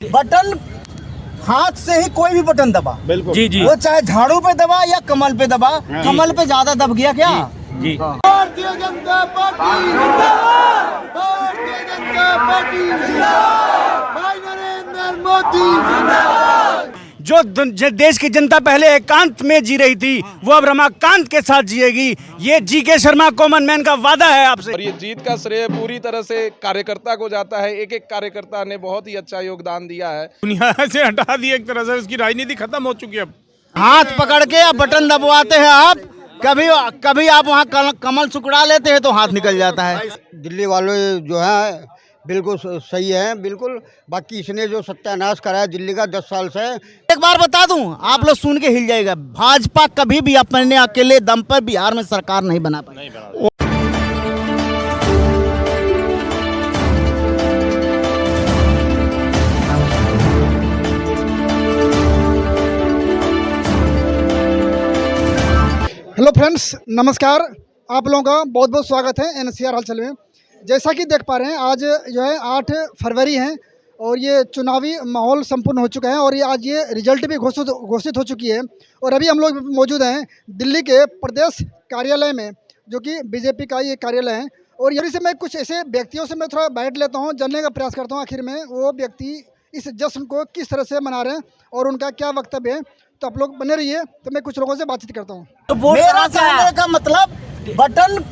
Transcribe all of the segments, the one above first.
Button हाथ से ही कोई भी बटन दबा, बिल्कुल जी जी वो चाहे झाड़ू पे दबा या कमल पे दबा, कमल पे ज्यादा दब गया क्या? जी भारतीय जनता पार्टी जिंदाबाद, भारतीय जनता पार्टी जिंदाबाद, भाई नरेंद्र मोदी जिंदाबाद। जो देश की जनता पहले एकांत में जी रही थी वो अब रमाकांत के साथ जिएगी। ये जी.के. शर्मा कॉमन मैन का वादा है आपसे। और ये जीत का श्रेय पूरी तरह से कार्यकर्ता को जाता है। एक एक कार्यकर्ता ने बहुत ही अच्छा योगदान दिया है। दुनिया से हटा दी एक तरह से, उसकी राजनीति खत्म हो चुकी है अब। हाथ पकड़ के या बटन दबवाते हैं आप, कभी आप वहाँ कमल सुकड़ा लेते हैं तो हाथ निकल जाता है। दिल्ली वाले जो है बिल्कुल सही है, बिल्कुल। बाकी इसने जो सत्यानाश करा है दिल्ली का 10 साल से। एक बार बता दूं, आप लोग सुन के हिल जाएगा, भाजपा कभी भी अपने अकेले दम पर बिहार में सरकार नहीं बना पाई। हेलो फ्रेंड्स, नमस्कार। आप लोगों का बहुत बहुत स्वागत है एनसीआर हलचल में। जैसा कि देख पा रहे हैं, आज जो है 8 फरवरी है और ये चुनावी माहौल संपूर्ण हो चुका है और ये आज ये रिजल्ट भी घोषित हो चुकी है। और अभी हम लोग मौजूद हैं दिल्ली के प्रदेश कार्यालय में, जो कि बीजेपी का ये कार्यालय है। और यही से मैं कुछ ऐसे व्यक्तियों से मैं थोड़ा बैठ लेता हूँ, जानने का प्रयास करता हूँ आखिर में वो व्यक्ति इस जश्न को किस तरह से मना रहे हैं और उनका क्या वक्तव्य है। तो आप लोग बने रहिए, तो मैं कुछ लोगों से बातचीत करता हूँ। तो मेरा कहने का मतलब, बटन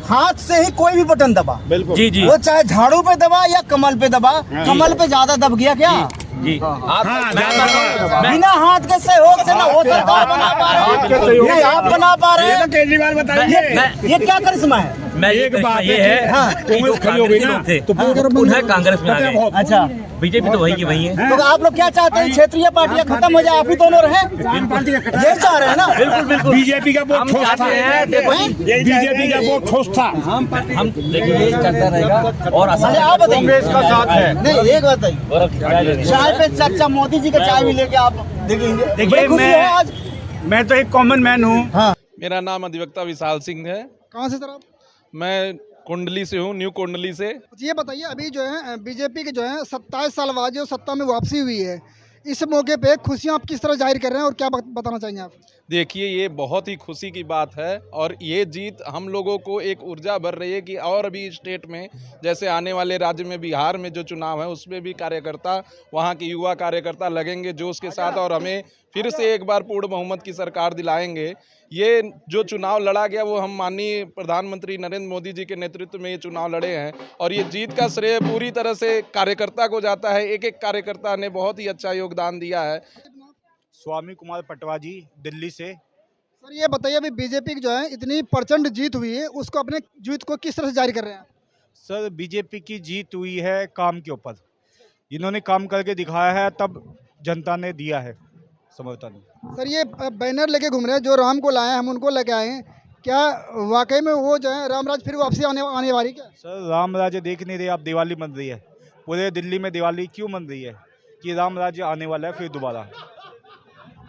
हाथ से ही कोई भी बटन दबा, बिल्कुल जी जी वो चाहे झाड़ू पे दबा या कमल पे दबा, कमल पे ज्यादा दब गया क्या? जी बिना हाथ के सहयोग से ना वो सरकार बना पा रहे हैं, नहीं आप बना पा रहे हैं। केजरीवाल बताइए, ये क्या करिश्मा है? मैं एक बात ये है कि जो कांग्रेसी लोग थे तो उन्हें कांग्रेस में आ गए। अच्छा, बीजेपी तो वही की वही है। तो आप लोग क्या चाहते हैं, क्षेत्रीय पार्टियां खत्म हो जाए, आप ही दोनों रहे? ये चाह रहे हैं ना? बिल्कुल बिल्कुल बीजेपी का बहुत ठोस था, बीजेपी का बहुत ठोस था। हम देखिए ये चलता रहेगा और अच्छा, आप बताइए, कांग्रेस का साथ है। नहीं एक बताइए, चाय पे चर्चा, मोदी जी का चाय भी लेके आप देखेंगे? देखिए, मैं तो एक कॉमन मैन हूँ। हाँ, मेरा नाम अधिवक्ता विशाल सिंह है। कहाँ से सर आप? मैं कुंडली से हूँ, न्यू कुंडली से। ये बताइए, अभी जो है बीजेपी के जो है 27 साल बाद जो सत्ता में वापसी हुई है, इस मौके पे खुशियां आप किस तरह जाहिर कर रहे हैं और क्या बताना चाहेंगे आप? देखिए, ये बहुत ही खुशी की बात है और ये जीत हम लोगों को एक ऊर्जा भर रही है कि और भी स्टेट में, जैसे आने वाले राज्य में बिहार में जो चुनाव है उसमें भी कार्यकर्ता, वहाँ के युवा कार्यकर्ता लगेंगे जोश के साथ और हमें फिर से एक बार पूर्ण बहुमत की सरकार दिलाएंगे। ये जो चुनाव लड़ा गया वो हम माननीय प्रधानमंत्री नरेंद्र मोदी जी के नेतृत्व में ये चुनाव लड़े हैं और ये जीत का श्रेय पूरी तरह से कार्यकर्ता को जाता है। एक एक कार्यकर्ता ने बहुत ही अच्छा योगदान दिया है। स्वामी कुमार पटवा जी, दिल्ली से। सर ये बताइए, अभी बीजेपी की जो है इतनी प्रचंड जीत हुई है, उसको अपने जीत को किस तरह से जारी कर रहे हैं? सर, बीजेपी की जीत हुई है काम के ऊपर। इन्होंने काम करके दिखाया है, तब जनता ने दिया है समर्थन। सर ये बैनर लेके घूम रहे हैं, जो राम को लाए हैं हम उनको लेके आए हैं, क्या वाकई में वो जो है रामराज फिर वापसी आने वाली क्या? सर, राम राज्य देख नहीं रहे आप, दिवाली मन रही है पूरे दिल्ली में। दिवाली क्यों मन रही है कि राम राज्य आने वाला है फिर दोबारा।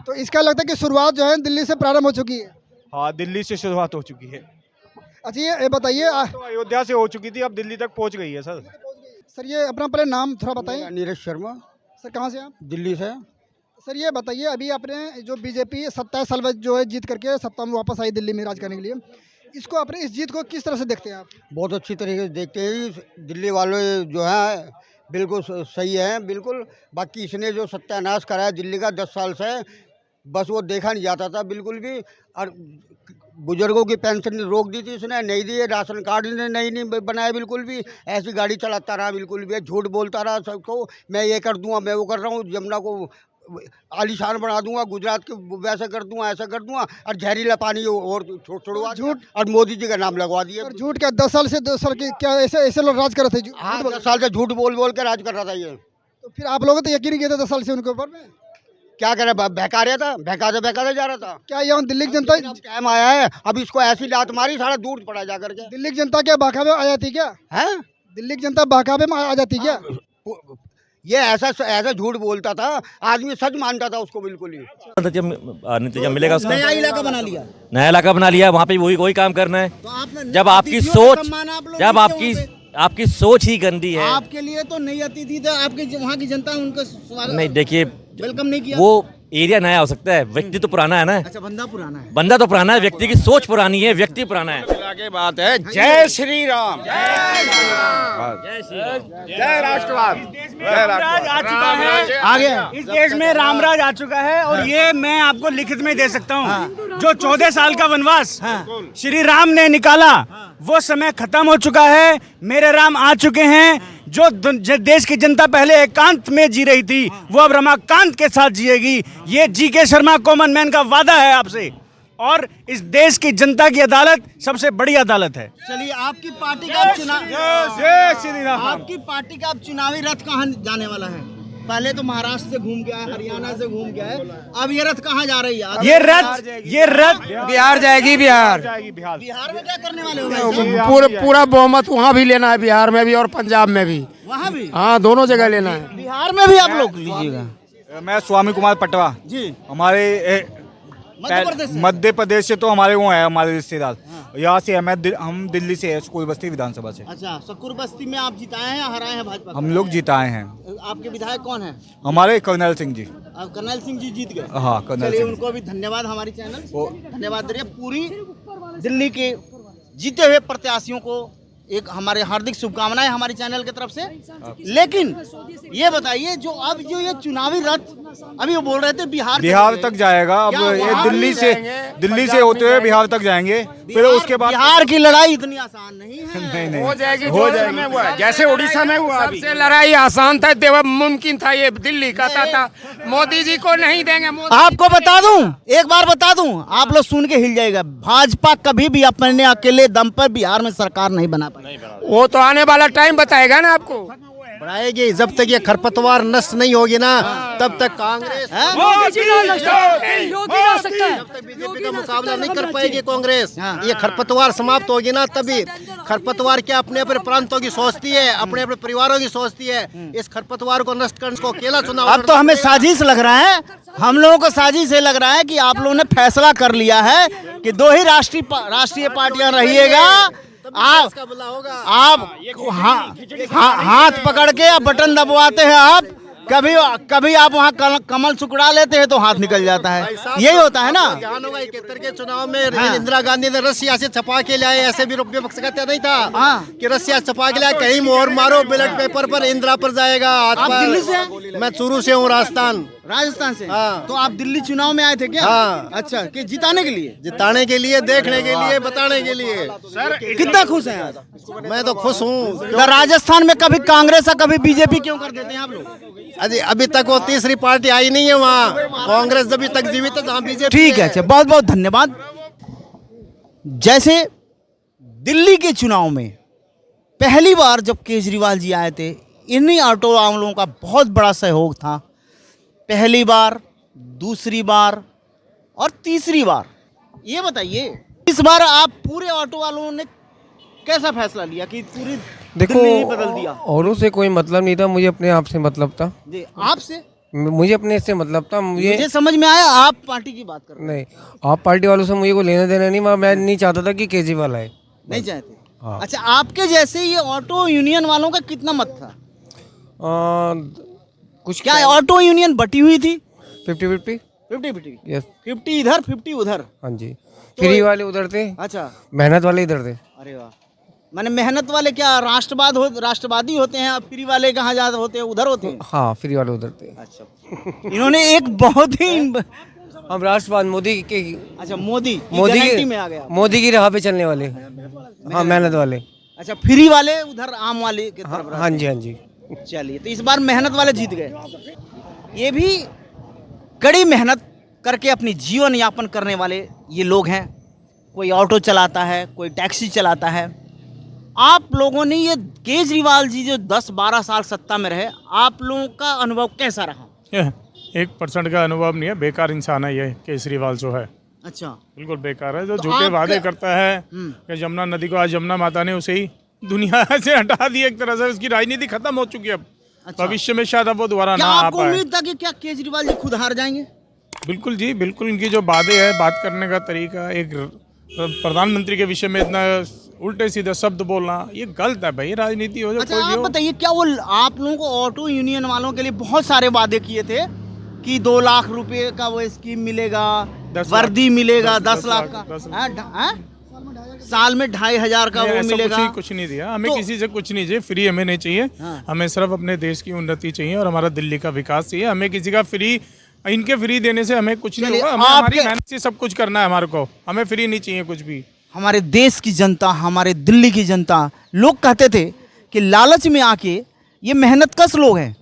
तो इसका लगता है कि शुरुआत जो है दिल्ली से प्रारंभ हो चुकी है। हाँ, दिल्ली से शुरुआत हो चुकी है। अच्छा ये बताइए तो अयोध्या से हो चुकी थी, अब दिल्ली तक पहुंच गई है। सर ये अपना पहले नाम थोड़ा बताइए। नीरज शर्मा, सर कहाँ से आप? दिल्ली से। सर ये बताइए, अभी आपने जो बीजेपी 27 साल बाद जो है जीत करके सत्ता में वापस आई दिल्ली में राज करने के लिए, इसको अपने इस जीत को किस तरह से देखते हैं आप? बहुत अच्छी तरीके से देखते हैं। दिल्ली वाले जो है बिल्कुल सही है, बिल्कुल। बाकी इसने जो सत्यानाश करा है दिल्ली का 10 साल से, बस वो देखा नहीं जाता था बिल्कुल भी। और बुजुर्गों की पेंशन रोक दी थी इसने, नहीं दी है। राशन कार्ड ने नहीं बनाया बिल्कुल भी। ऐसी गाड़ी चलाता रहा बिल्कुल भी, झूठ बोलता रहा सबको, मैं ये कर दूंगा, मैं वो कर रहा हूँ, यमुना को आलीशान बना दूंगा, गुजरात के वैसे कर दूंगा, ऐसा कर दूंगा, और जहरीला पानी और छोड़वा झूठ और मोदी जी का नाम लगवा दिया। सर झूठ क्या 10 साल से 2 साल के क्या ऐसे लोग राज कर रहे थे? हाँ, 10 साल से झूठ बोल बोल के राज कर रहा था ये। तो फिर आप लोगों तो यकीन किया था 10 साल से उनके ऊपर में? क्या करे, बहका रहा था, बहकाते जा रहा था। क्या यहाँ दिल्ली की जनता टाइम आया है, अब इसको ऐसी लात मारी सारा दूर पड़ा जा करके। दिल्ली की जनता क्या बहकावे आ जाती क्या? है दिल्ली की जनता बहकावे में आ जाती क्या? ये ऐसा झूठ बोलता था, आदमी सच मानता था उसको बिल्कुल ही। नतीजा मिलेगा उसका। नया इलाका बना लिया, नया इलाका बना लिया, वहाँ पे वही काम करना है। तो आपने जब आपकी अतिथियों का सोच, सम्मान आप लोग जब नहीं आपकी किए आपकी सोच ही गंदी है। आपके लिए तो नहीं आती थी, तो आपके वहाँ की जनता उनको स्वागत नहीं देखिए, वेलकम नहीं किया। वो एरिया नया हो सकता है, व्यक्ति तो पुराना है ना। अच्छा, बंदा पुराना है। बंदा तो पुराना है, व्यक्ति की सोच पुरानी है, व्यक्ति पुराना है। आगे बात है। जय श्री राम, जय राष्ट्रवाद। रामराज आ चुका है, आगे इस देश में रामराज आ चुका है। और ये मैं आपको लिखित में दे सकता हूँ, जो 14 साल का वनवास श्री राम ने निकाला, वो समय खत्म हो चुका है। मेरे राम आ चुके हैं। जो देश की जनता पहले एकांत में जी रही थी, वो अब रमाकांत के साथ जिएगी। ये जीके शर्मा कॉमन मैन का वादा है आपसे। और इस देश की जनता की अदालत सबसे बड़ी अदालत है। चलिए, आपकी पार्टी का अब चुनाव, आपकी पार्टी का अब चुनावी रथ कहाँ जाने वाला है? पहले तो महाराष्ट्र से घूम गया है, हरियाणा से घूम गया है, अब ये रथ कहाँ जा रही है? ये रथ बिहार जाएगी। बिहार बिहार में क्या करने वाले हो भाई साहब? पूरा बहुमत वहाँ भी लेना है, बिहार में भी और पंजाब में भी। वहाँ भी, हाँ, दोनों जगह लेना है। बिहार में भी आप लोग लीजिएगा? मैं स्वामी कुमार पटवा जी, हमारे मध्य प्रदेश से, तो हमारे वो है, हमारे रिश्तेदार यहाँ से है। हम दिल्ली से है, स्कूल बस्ती विधानसभा से। अच्छा, शक्कुर बस्ती में आप जिताए हैं या हराए हैं भाजपा को? हम लोग जिताए हैं। आपके विधायक कौन है? हमारे कर्नल सिंह जी। अब कर्नल सिंह जी जीत गए। हाँ, कर्नल चलिए, सिंह। उनको भी धन्यवाद, हमारी चैनल धन्यवाद दे रही है। पूरी दिल्ली के जीते हुए प्रत्याशियों को एक हमारे हार्दिक शुभकामनाएं हमारी चैनल की तरफ से। लेकिन ये बताइए, जो ये चुनावी रथ अभी वो बोल रहे थे बिहार तक जाएगा। अब ये दिल्ली से होते हुए बिहार तक जाएंगे, फिर उसके बाद बिहार की लड़ाई इतनी आसान नहीं है। नहीं हो जाएगी, हो जाएगी। हुआ है। जैसे उड़ीसा में हुआ, सबसे लड़ाई आसान था, देव मुमकिन था। ये दिल्ली कहता था मोदी जी को नहीं देंगे। आपको बता दूं, एक बार बता दूं, आप लोग सुन के हिल जाएगा, भाजपा कभी भी अपने अकेले दम पर बिहार में सरकार नहीं बना पाई। वो तो आने वाला टाइम बताएगा ना आपको। बढ़ाएगी। जब तक ये खरपतवार नष्ट नहीं होगी ना, तब तक कांग्रेस, जब तक बीजेपी का मुकाबला नहीं कर पाएगी कांग्रेस। ये खरपतवार समाप्त होगी ना, तभी। खरपतवार क्या अपने अपने प्रांतों की सोचती है, अपने अपने परिवारों की सोचती है। इस खरपतवार को नष्ट करने को अकेला चुनाव। अब तो हमें साजिश लग रहा है, हम लोगों को साजिश ये लग रहा है कि आप लोगों ने फैसला कर लिया है कि दो ही राष्ट्रीय पार्टियां रहिएगा। आप हाथ पकड़ के आप बटन दबवाते हैं। आप कभी आप वहाँ कमल सुकड़ा लेते हैं तो हाथ निकल जाता है। यही होता है ना। ध्यान होगा 71 के चुनाव में इंदिरा गांधी ने रसिया से छपा के लाए, ऐसे भी विपक्ष कहते नहीं था कि रसिया छपा के लाए, कहीं मोहर मारो बैलेट पेपर पर इंदिरा पर जाएगा। आप दिल्ली से हैं? मैं चूरू से हूँ, राजस्थान से। हाँ। तो आप दिल्ली चुनाव में आए थे क्या? हाँ। अच्छा, कि जिताने के लिए? जिताने के लिए, देखने के लिए, बताने के लिए। सर, कितना खुश हैं आज? मैं तो खुश हूँ। राजस्थान में कभी कांग्रेस और कभी बीजेपी क्यों कर देते हैं आप लोग? अभी तक वो तीसरी पार्टी आई नहीं है वहाँ। कांग्रेस जब तक जीवित है, जहाँ बीजेपी। ठीक है, अच्छा, बहुत बहुत धन्यवाद। जैसे दिल्ली के चुनाव में पहली बार जब केजरीवाल जी आए थे, इन्हीं ऑटो वालों का बहुत बड़ा सहयोग था। पहली बार, दूसरी बार और तीसरी बार। ये बताइए, इस बार आप पूरे ऑटो वालों ने कैसा फैसला लिया कि पूरी देखो, दिल्ली ही बदल दिया? औरों से कोई मतलब नहीं था, मुझे अपने आप से मतलब था। जी, आपसे? मुझे अपने से मतलब था। मुझे समझ में आया, आप पार्टी की बात कर रहे हैं। नहीं, आप पार्टी वालों से मुझे कोई लेना देना नहीं। मैं नहीं चाहता था कि केजरीवाल आए। नहीं चाहते? हाँ। अच्छा, आपके जैसे ये ऑटो यूनियन वालों का कितना मत था? कुछ क्या ऑटो यूनियन बटी हुई थी? 50-50। 50-50? यस। 50 इधर 50 उधर। हाँ जी। फ्री वाले उधर थे, अच्छा, मेहनत वाले इधर थे। अरे वाह। माने मेहनत वाले क्या राष्ट्रवादी होते हैं, और फ्री वाले कहाँ ज्यादा होते हैं? उधर होते हैं। हाँ, फ्री वाले उधर थे। अच्छा, इन्होंने एक बहुत ही हम राष्ट्रवाद मोदी के। अच्छा, मोदी की में आ गया। मोदी की राह पे चलने वाले। हाँ, मेहनत वाले। अच्छा, फ्री वाले उधर आम वाले की तरफ। हाँ जी, हाँ जी। चलिए, तो इस बार मेहनत वाले जीत गए। ये भी कड़ी मेहनत करके अपनी जीवन यापन करने वाले ये लोग हैं। कोई ऑटो चलाता है, कोई टैक्सी चलाता है। आप लोगों ने ये केजरीवाल जी जो 10-12 साल सत्ता में रहे, आप लोगों का अनुभव कैसा रहा? 1% का अनुभव नहीं है, बेकार इंसान है ये केजरीवाल जो है। अच्छा, बिल्कुल बेकार है। जो झूठे वादे करता है कि यमुना नदी को आज यमुना माता ने उसे ही दुनिया से हटा दी। एक तरह से उसकी राजनीति खत्म हो चुकी है। अब अच्छा। भविष्य में शायद अब वो दोबारा ना क्या आ आपको पाए। उम्मीद था कि क्या केजरीवाल जी खुद हार जाएंगे? बिल्कुल जी, बिल्कुल। इनकी जो बातें है, बात करने का तरीका, एक प्रधानमंत्री के विषय में इतना उल्टे सीधे शब्द बोलना, ये गलत है भाई। राजनीति हो जो अच्छा कोई भी आप हो। बताइए, क्या वो आप लोगों को ऑटो यूनियन वालों के लिए बहुत सारे वादे किए थे कि 2 लाख रुपए का वो स्कीम मिलेगा, 10 वर्दी मिलेगा, 10 लाख 10 का, लाख। हाँ? साल में 2,500 का नहीं, वो ऐसा मिलेगा। कुछ नहीं दिया हमें, तो- किसी से कुछ नहीं चाहिए, फ्री हमें नहीं चाहिए। हाँ। हमें सिर्फ अपने देश की उन्नति चाहिए और हमारा दिल्ली का विकास चाहिए। हमें किसी का फ्री, इनके फ्री देने से हमें कुछ नहीं चलिए, होगा। हमें हमारी आपके- मेहनत से सब कुछ करना है हमारे को, हमें फ्री नहीं चाहिए कुछ भी। हमारे देश की जनता, हमारे दिल्ली की जनता, लोग कहते थे कि लालच में आके ये मेहनत कश लोग हैं।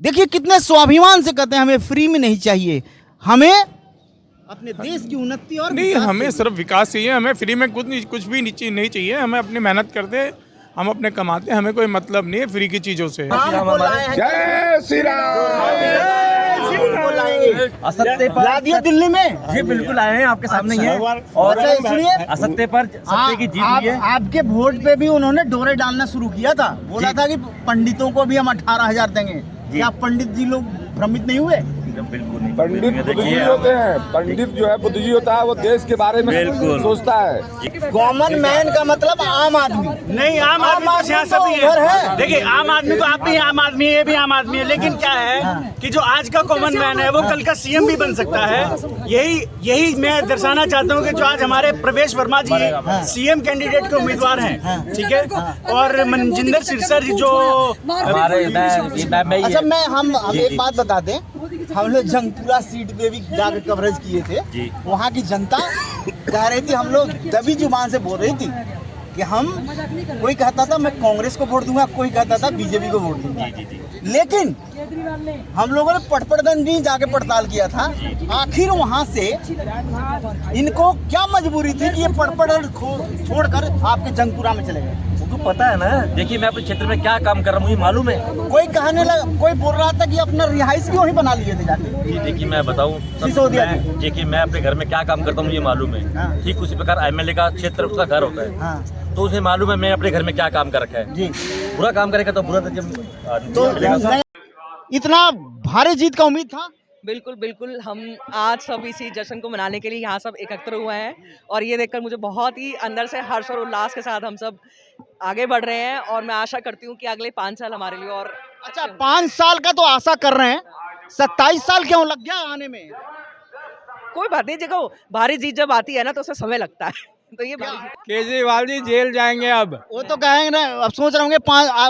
देखिए कितने स्वाभिमान से कहते हैं हमें फ्री में नहीं चाहिए, हमें अपने देश की उन्नति और नहीं, विकास हमें चाहिए। सिर्फ विकास चाहिए, हमें फ्री में कुछ भी नहीं चाहिए। हमें अपनी मेहनत करते, हम अपने कमाते, हमें कोई मतलब नहीं है फ्री की चीज़ों से। जय श्री असत्य पर ला दिया दिल्ली में। जी बिल्कुल आए हैं, आपके सामने ही है। और अच्छा, इसलिए असत्य पर सत्य की जीत हुई है। आपके वोट पे भी उन्होंने डोरे डालना शुरू किया था, बोला था कि पंडितों को भी हम 18,000 देंगे। क्या पंडित जी लोग भ्रमित नहीं हुए? बिल्कुल नहीं, पंडित देखिए बुद्धिजीवी होते हैं। पंडित जो है बुद्धिजीवी होता है, वो देश के बारे में बिल्कुल सोचता है। कॉमन मैन का मतलब आम आदमी। नहीं, आम आदमी तो यहाँ तो सभी उधर है। है। देखिए, आम आदमी तो आप भी आम आदमी है, ये भी आम आदमी है, लेकिन क्या है कि जो आज का कॉमन मैन है वो कल का सीएम भी बन सकता है। यही मैं दर्शाना चाहता हूँ कि जो आज हमारे प्रवेश वर्मा जी सीएम कैंडिडेट के उम्मीदवार हैं, ठीक है, और मनजिंदर सिरसा जी जो अच्छा, हम एक बात बता दें, हम लोग जंगपुरा सीट पे भी जाकर कवरेज किए थे। वहाँ की जनता कह रही थी, हम लोग दबी जुबान से बोल रही थी कि हम, कोई कहता था मैं कांग्रेस को वोट दूंगा, कोई कहता था बीजेपी को वोट दूंगा। लेकिन हम लोगों ने पटपड़गंज भी जाके पड़ताल किया था। आखिर वहाँ से इनको क्या मजबूरी थी कि ये पटपड़गंज छोड़कर आपके जंगपुरा में चले गए? उनको पता है ना। देखिए, मैं अपने क्षेत्र में क्या काम कर रहा हूँ मुझे मालूम है। कोई कहने लगा, कोई बोल रहा था कि अपना रिहाइश क्यों ही बना लिए थे जाके। जी देखिए, मैं बताऊँ, सिसोदिया जी। देखिए मैं अपने घर में क्या काम करता हूँ मुझे मालूम है। ठीक उसी प्रकार एमएलए का क्षेत्र उसका घर होता है। हाँ। तो उसे मालूम है मैं अपने घर में क्या काम कर रखा है। जी। बुरा काम करेगा तो बुरा तो इतना भारी जीत का उम्मीद था। बिल्कुल बिल्कुल, हम आज सब इसी जश्न को मनाने के लिए यहाँ सब एकत्र हुए हैं और ये देखकर मुझे बहुत ही अंदर से हर्ष और उल्लास के साथ हम सब आगे बढ़ रहे हैं और मैं आशा करती हूँ कि अगले 5 साल हमारे लिए और अच्छा, 5 साल का तो आशा कर रहे हैं, 27 साल क्यों लग गया आने में? कोई बात नहीं, देखो भारी जीत जब आती है ना तो उसे समय लगता है। तो ये केजरीवाल जी जेल जाएंगे अब। वो तो कहेंगे ना, अब सोच रहे होंगे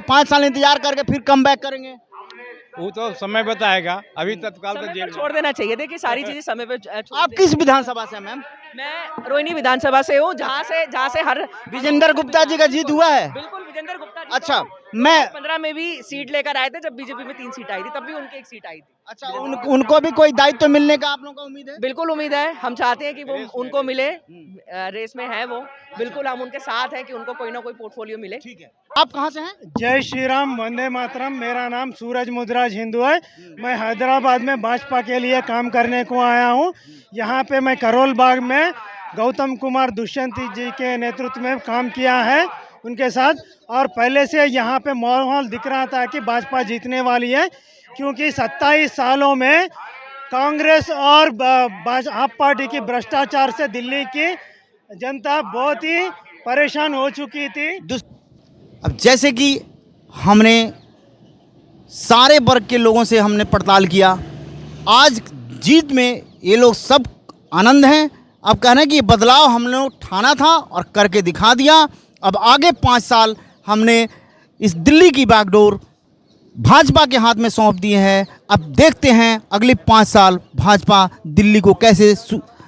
5 साल इंतजार करके फिर कम बैक करेंगे। वो तो समय बताएगा, अभी तत्काल तो समय जेल पर छोड़ देना चाहिए। देखिए सारी चीजें समय पे आप किस विधानसभा से हैं मैम? मैं रोहिणी विधानसभा से हूँ, जहाँ से हर विजेंद्र गुप्ता जी का जीत हुआ है। बिल्कुल विजेंद्र गुप्ता जी अच्छा, तो मैं 15 में भी सीट लेकर आए थे जब बीजेपी में 3 सीट आई थी, तब भी उनकी 1 सीट आई थी। अच्छा, उनको भी कोई दायित्व मिलने का आप लोगों का उम्मीद है? बिल्कुल उम्मीद है, हम चाहते हैं कि वो उनको मिले, रेस में है वो, बिल्कुल हम उनके साथ हैं कि उनको कोई ना कोई पोर्टफोलियो मिले। ठीक है, आप कहाँ से हैं? जय श्री राम, वंदे मातरम। मेरा नाम सूरज मुद्राज हिंदू है। मैं हैदराबाद में भाजपा के लिए काम करने को आया हूँ। यहाँ पे मैं करोल बाग में गौतम कुमार दुष्यंत जी के नेतृत्व में काम किया है उनके साथ, और पहले से यहाँ पे माहौल दिख रहा था कि भाजपा जीतने वाली है, क्योंकि 27 सालों में कांग्रेस और आप पार्टी की भ्रष्टाचार से दिल्ली की जनता बहुत ही परेशान हो चुकी थी। अब जैसे कि हमने सारे वर्ग के लोगों से हमने पड़ताल किया, आज जीत में ये लोग सब आनंद हैं। अब कह रहे हैं कि ये बदलाव हमने ठाना था और करके दिखा दिया। अब आगे 5 साल हमने इस दिल्ली की बागडोर भाजपा के हाथ में सौंप दी है। अब देखते हैं अगले 5 साल भाजपा दिल्ली को कैसे,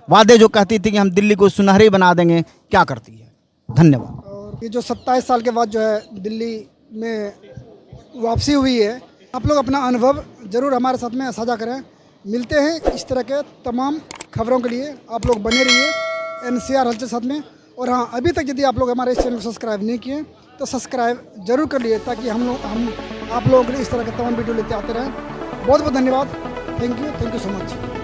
वादे जो कहती थी कि हम दिल्ली को सुनहरी बना देंगे, क्या करती है। धन्यवाद। और ये जो 27 साल के बाद जो है दिल्ली में वापसी हुई है, आप लोग अपना अनुभव ज़रूर हमारे साथ में साझा करें। मिलते हैं इस तरह के तमाम खबरों के लिए, आप लोग बने रहिए NCR हलचल साथ में। और हाँ, अभी तक यदि आप लोग हमारे इस चैनल को सब्सक्राइब नहीं किए तो सब्सक्राइब जरूर कर लिए, ताकि हम आप लोगों के लिए इस तरह के तमाम वीडियो लेते आते रहें। बहुत बहुत धन्यवाद। Thank you so much.